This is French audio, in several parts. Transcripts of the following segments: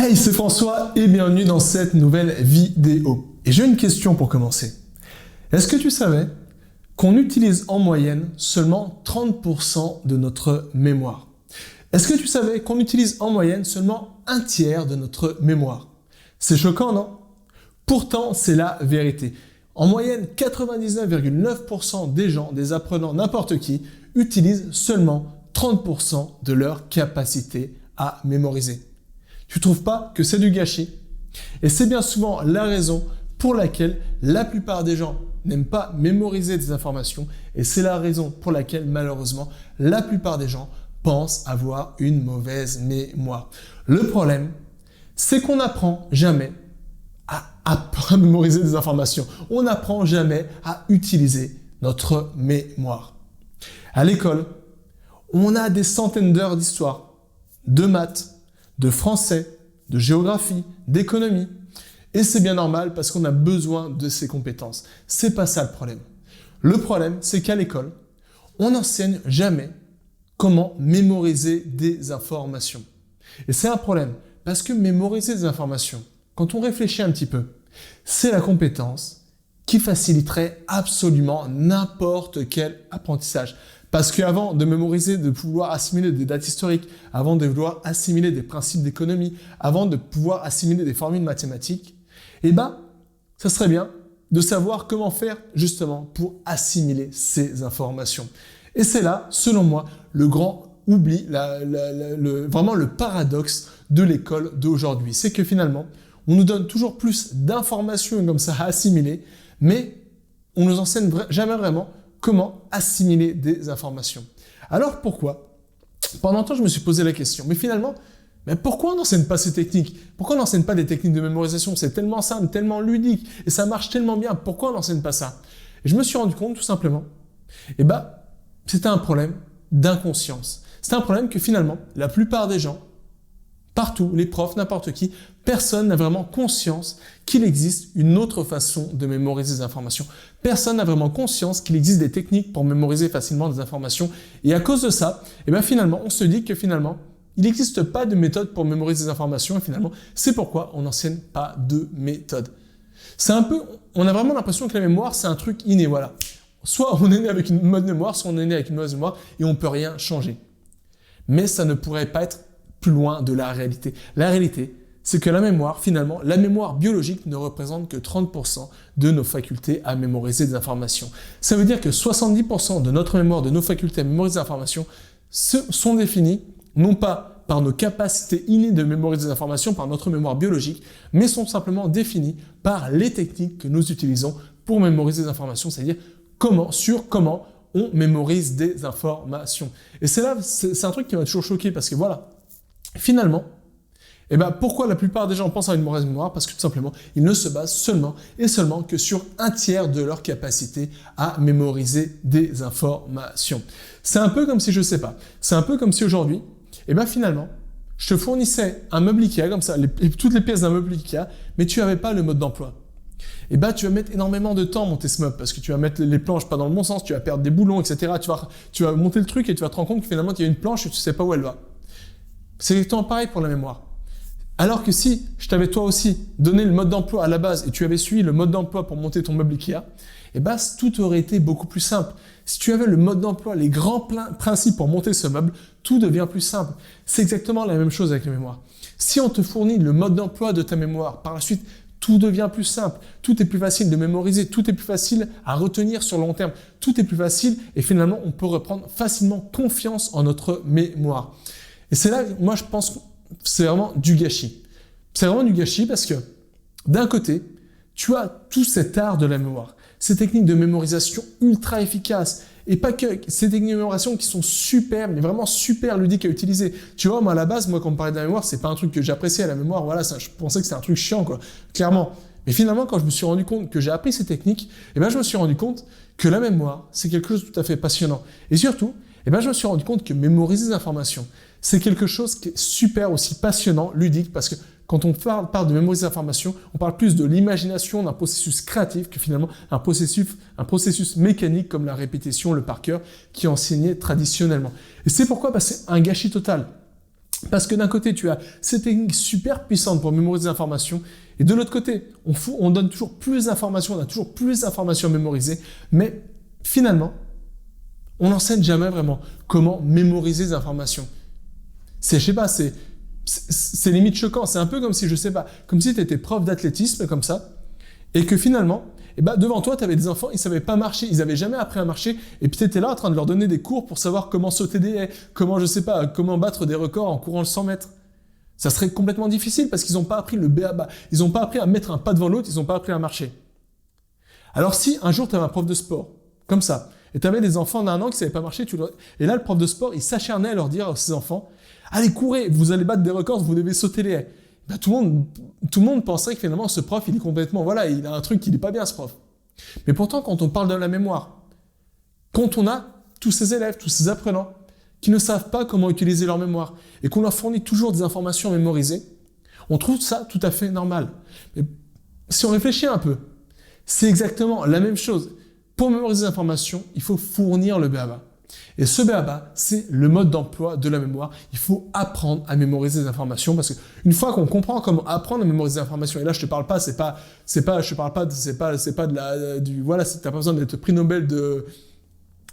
Hey, c'est François et bienvenue dans cette nouvelle vidéo. Et j'ai une question pour commencer. Est-ce que tu savais qu'on utilise en moyenne seulement 30% de notre mémoire? Est-ce que tu savais qu'on utilise en moyenne seulement un tiers de notre mémoire? C'est choquant, non? Pourtant, c'est la vérité. En moyenne, 99,9% des gens, des apprenants, n'importe qui, utilisent seulement 30% de leur capacité à mémoriser. Tu trouves pas que c'est du gâchis? Et c'est bien souvent la raison pour laquelle la plupart des gens n'aiment pas mémoriser des informations et c'est la raison pour laquelle malheureusement la plupart des gens pensent avoir une mauvaise mémoire. Le problème, c'est qu'on n'apprend jamais à mémoriser des informations. On n'apprend jamais à utiliser notre mémoire. À l'école, on a des centaines d'heures d'histoire, de maths, de français, de géographie, d'économie. Et c'est bien normal parce qu'on a besoin de ces compétences. C'est pas ça le problème. Le problème, c'est qu'à l'école, on n'enseigne jamais comment mémoriser des informations. Et c'est un problème parce que mémoriser des informations, quand on réfléchit un petit peu, c'est la compétence qui faciliterait absolument n'importe quel apprentissage. Parce qu'avant de mémoriser, de pouvoir assimiler des dates historiques, avant de vouloir assimiler des principes d'économie, avant de pouvoir assimiler des formules mathématiques, ça serait bien de savoir comment faire justement pour assimiler ces informations. Et c'est là, selon moi, le grand oubli, vraiment le paradoxe de l'école d'aujourd'hui. C'est que finalement, on nous donne toujours plus d'informations comme ça à assimiler, mais on nous enseigne jamais vraiment comment assimiler des informations. Alors pourquoi? Pendant un temps, je me suis posé la question, mais finalement, pourquoi on n'enseigne pas ces techniques? Pourquoi on n'enseigne pas des techniques de mémorisation? C'est tellement simple, tellement ludique, et ça marche tellement bien, pourquoi on n'enseigne pas ça? Et je me suis rendu compte, tout simplement, c'était un problème d'inconscience. C'est un problème que finalement, la plupart des gens, partout, les profs, n'importe qui, personne n'a vraiment conscience qu'il existe une autre façon de mémoriser des informations. Personne n'a vraiment conscience qu'il existe des techniques pour mémoriser facilement des informations. Et à cause de ça, finalement, on se dit que finalement, il n'existe pas de méthode pour mémoriser des informations. Et finalement, c'est pourquoi on n'enseigne pas de méthode. C'est un peu, on a vraiment l'impression que la mémoire, c'est un truc inné, voilà. Soit on est né avec une bonne mémoire, soit on est né avec une mauvaise mémoire et on ne peut rien changer. Mais ça ne pourrait pas être plus loin de la réalité. La réalité, c'est que la mémoire, finalement, la mémoire biologique ne représente que 30% de nos facultés à mémoriser des informations. Ça veut dire que 70% de notre mémoire, de nos facultés à mémoriser des informations, sont définies non pas par nos capacités innées de mémoriser des informations, par notre mémoire biologique, mais sont simplement définies par les techniques que nous utilisons pour mémoriser des informations, c'est-à-dire comment on mémorise des informations. Et c'est un truc qui m'a toujours choqué parce que voilà, finalement, pourquoi la plupart des gens pensent à une mauvaise mémoire? Parce que tout simplement, ils ne se basent seulement que sur un tiers de leur capacité à mémoriser des informations. C'est un peu comme si, c'est un peu comme si aujourd'hui, finalement, je te fournissais un meuble Ikea, comme ça, toutes les pièces d'un meuble Ikea, mais tu n'avais pas le mode d'emploi. Tu vas mettre énormément de temps à monter ce meuble parce que tu vas mettre les planches pas dans le bon sens, tu vas perdre des boulons, etc. Tu vas monter le truc et tu vas te rendre compte que finalement, il y a une planche et tu ne sais pas où elle va. C'est exactement pareil pour la mémoire. Alors que si je t'avais toi aussi donné le mode d'emploi à la base et tu avais suivi le mode d'emploi pour monter ton meuble Ikea, tout aurait été beaucoup plus simple. Si tu avais le mode d'emploi, les grands principes pour monter ce meuble, tout devient plus simple. C'est exactement la même chose avec la mémoire. Si on te fournit le mode d'emploi de ta mémoire, par la suite, tout devient plus simple. Tout est plus facile de mémoriser, tout est plus facile à retenir sur le long terme. Tout est plus facile et finalement, on peut reprendre facilement confiance en notre mémoire. Et c'est là, moi, je pense que c'est vraiment du gâchis. C'est vraiment du gâchis parce que, d'un côté, tu as tout cet art de la mémoire, ces techniques de mémorisation ultra efficaces, et pas que ces techniques de mémorisation qui sont super, mais vraiment super ludiques à utiliser. Tu vois, moi, à la base, quand on me parlait de la mémoire, c'est pas un truc que j'appréciais à la mémoire, voilà, je pensais que c'était un truc chiant, quoi, clairement. Mais finalement, quand je me suis rendu compte que j'ai appris ces techniques, je me suis rendu compte que la mémoire, c'est quelque chose de tout à fait passionnant. Et surtout, je me suis rendu compte que mémoriser des informations, c'est quelque chose qui est super aussi passionnant, ludique, parce que quand on parle de mémoriser des informations, on parle plus de l'imagination, d'un processus créatif que finalement un processus mécanique comme la répétition, le par cœur, qui est enseigné traditionnellement. Et c'est pourquoi c'est un gâchis total. Parce que d'un côté, tu as ces techniques super puissantes pour mémoriser des informations, et de l'autre côté, on donne toujours plus d'informations, on a toujours plus d'informations à mémoriser, mais finalement, on n'enseigne jamais vraiment comment mémoriser des informations. Je sais pas, c'est limite choquant. C'est un peu comme si, je sais pas, comme si tu étais prof d'athlétisme, comme ça, et que finalement, devant toi, tu avais des enfants, ils savaient pas marcher, ils avaient jamais appris à marcher, et puis tu étais là en train de leur donner des cours pour savoir comment sauter des haies, comment, je sais pas, comment battre des records en courant le 100 mètres. Ça serait complètement difficile parce qu'ils n'ont pas appris le b.a.-ba. Ils n'ont pas appris à mettre un pas devant l'autre, ils n'ont pas appris à marcher. Alors si un jour tu avais un prof de sport, comme ça, et tu avais des enfants d'1 an qui ne savaient pas marcher, et là le prof de sport, il s'acharnait à leur dire à ses enfants, allez courez, vous allez battre des records, vous devez sauter les haies. Tout le monde penserait que finalement ce prof, il est complètement, voilà, il a un truc qui n'est pas bien ce prof. Mais pourtant, quand on parle de la mémoire, quand on a tous ces élèves, tous ces apprenants qui ne savent pas comment utiliser leur mémoire et qu'on leur fournit toujours des informations à mémoriser, on trouve ça tout à fait normal. Mais si on réfléchit un peu, c'est exactement la même chose. Pour mémoriser des informations, il faut fournir le b.a.-ba. Et ce b.a.-ba, c'est le mode d'emploi de la mémoire. Il faut apprendre à mémoriser des informations parce qu'une fois qu'on comprend comment apprendre à mémoriser des informations, et là je te parle pas, t'as pas besoin d'être prix Nobel de,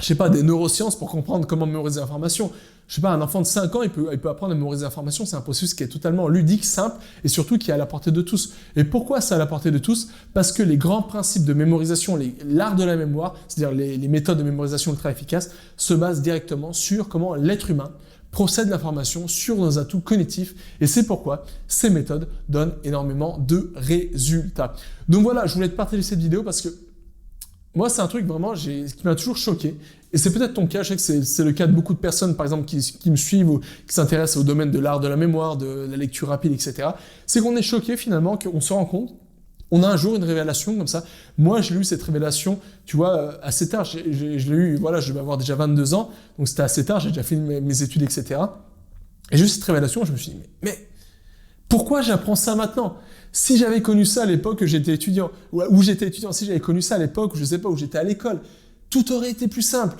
je sais pas, des neurosciences pour comprendre comment mémoriser des informations. Je sais pas, un enfant de 5 ans, il peut apprendre à mémoriser des informations. C'est un processus qui est totalement ludique, simple et surtout qui est à la portée de tous. Et pourquoi c'est à la portée de tous? Parce que les grands principes de mémorisation, l'art de la mémoire, c'est-à-dire les méthodes de mémorisation ultra efficaces, se basent directement sur comment l'être humain procède l'information, sur nos atouts cognitifs. Et c'est pourquoi ces méthodes donnent énormément de résultats. Donc voilà, je voulais te partager cette vidéo parce que moi, c'est un truc vraiment qui m'a toujours choqué. Et c'est peut-être ton cas, je sais que c'est le cas de beaucoup de personnes, par exemple, qui me suivent ou qui s'intéressent au domaine de l'art de la mémoire, de la lecture rapide, etc. C'est qu'on est choqué finalement, qu'on se rend compte, on a un jour une révélation comme ça. Moi, j'ai eu cette révélation, tu vois, assez tard. Je l'ai eu, voilà, je vais avoir déjà 22 ans, donc c'était assez tard, j'ai déjà fait mes études, etc. Et j'ai eu cette révélation, je me suis dit, mais pourquoi j'apprends ça maintenant? Si j'avais connu ça à l'époque où j'étais étudiant, si j'avais connu ça à l'époque où je sais pas, où j'étais à l'école, tout aurait été plus simple.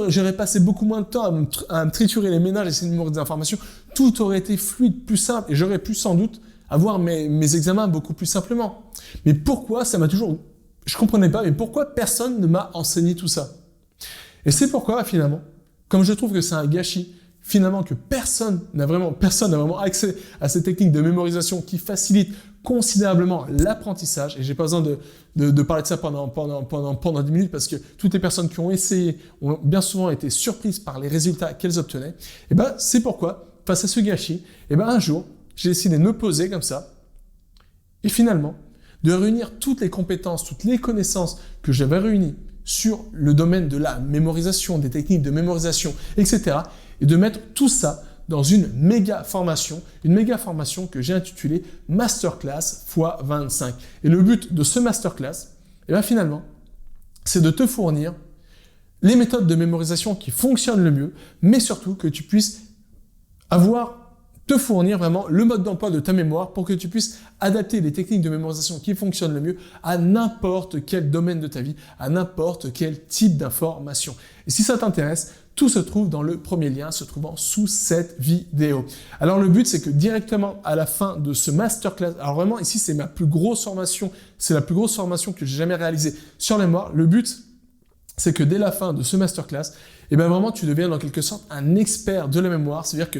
J'aurais passé beaucoup moins de temps à me triturer les méninges, essayer de mémoriser des informations. Tout aurait été fluide, plus simple, et j'aurais pu sans doute avoir mes examens beaucoup plus simplement. Mais pourquoi je comprenais pas, mais pourquoi personne ne m'a enseigné tout ça? Et c'est pourquoi finalement, comme je trouve que c'est un gâchis, finalement que personne n'a vraiment accès à ces techniques de mémorisation qui facilitent considérablement l'apprentissage, et j'ai pas besoin de parler de ça pendant 10 minutes parce que toutes les personnes qui ont essayé ont bien souvent été surprises par les résultats qu'elles obtenaient. Et c'est pourquoi, face à ce gâchis, un jour, j'ai décidé de me poser comme ça, et finalement, de réunir toutes les compétences, toutes les connaissances que j'avais réunies sur le domaine de la mémorisation, des techniques de mémorisation, etc., et de mettre tout ça dans une méga formation que j'ai intitulée Masterclass x 25. Et le but de ce Masterclass, finalement, c'est de te fournir les méthodes de mémorisation qui fonctionnent le mieux, mais surtout que tu puisses te fournir vraiment le mode d'emploi de ta mémoire pour que tu puisses adapter les techniques de mémorisation qui fonctionnent le mieux à n'importe quel domaine de ta vie, à n'importe quel type d'information. Et si ça t'intéresse, tout se trouve dans le premier lien se trouvant sous cette vidéo. Alors le but, c'est que directement à la fin de ce masterclass, alors vraiment ici c'est ma plus grosse formation, c'est la plus grosse formation que j'ai jamais réalisée sur la mémoire. Le but, c'est que dès la fin de ce masterclass, vraiment tu deviens en quelque sorte un expert de la mémoire, c'est-à-dire que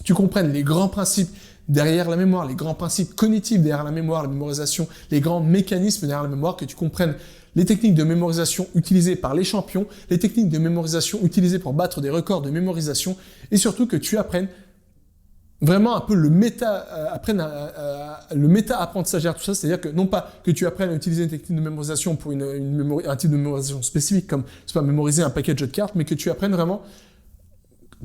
tu comprennes les grands principes derrière la mémoire, les grands principes cognitifs derrière la mémoire, la mémorisation, les grands mécanismes derrière la mémoire, que tu comprennes les techniques de mémorisation utilisées par les champions, les techniques de mémorisation utilisées pour battre des records de mémorisation, et surtout que tu apprennes vraiment un peu le méta-apprentissage derrière tout ça, c'est-à-dire que non pas que tu apprennes à utiliser une technique de mémorisation pour un type de mémorisation spécifique, comme mémoriser un package de cartes, mais que tu apprennes vraiment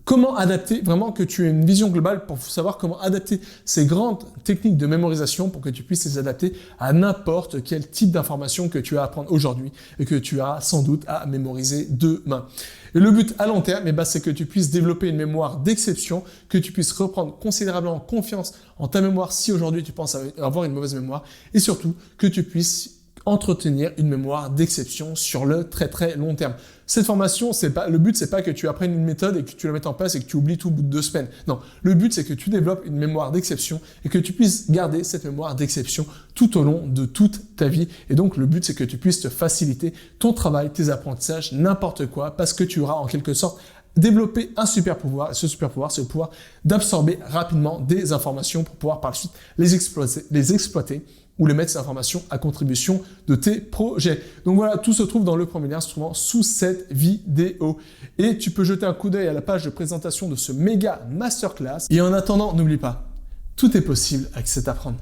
comment adapter, vraiment que tu aies une vision globale pour savoir comment adapter ces grandes techniques de mémorisation pour que tu puisses les adapter à n'importe quel type d'information que tu as à apprendre aujourd'hui et que tu as sans doute à mémoriser demain. Et le but à long terme, c'est que tu puisses développer une mémoire d'exception, que tu puisses reprendre considérablement confiance en ta mémoire si aujourd'hui tu penses avoir une mauvaise mémoire, et surtout que tu puisses entretenir une mémoire d'exception sur le très très long terme. Cette formation, le but, c'est pas que tu apprennes une méthode et que tu la mettes en place et que tu oublies tout au bout de 2 semaines. Non, le but, c'est que tu développes une mémoire d'exception et que tu puisses garder cette mémoire d'exception tout au long de toute ta vie. Et donc, le but, c'est que tu puisses te faciliter ton travail, tes apprentissages, n'importe quoi, parce que tu auras en quelque sorte développer un super pouvoir. Et ce super pouvoir, c'est le pouvoir d'absorber rapidement des informations pour pouvoir par la suite les exploiter ou les mettre ces informations à contribution de tes projets. Donc voilà, tout se trouve dans le premier lien, se trouvant sous cette vidéo. Et tu peux jeter un coup d'œil à la page de présentation de ce méga masterclass. Et en attendant, n'oublie pas, tout est possible avec cet apprendre.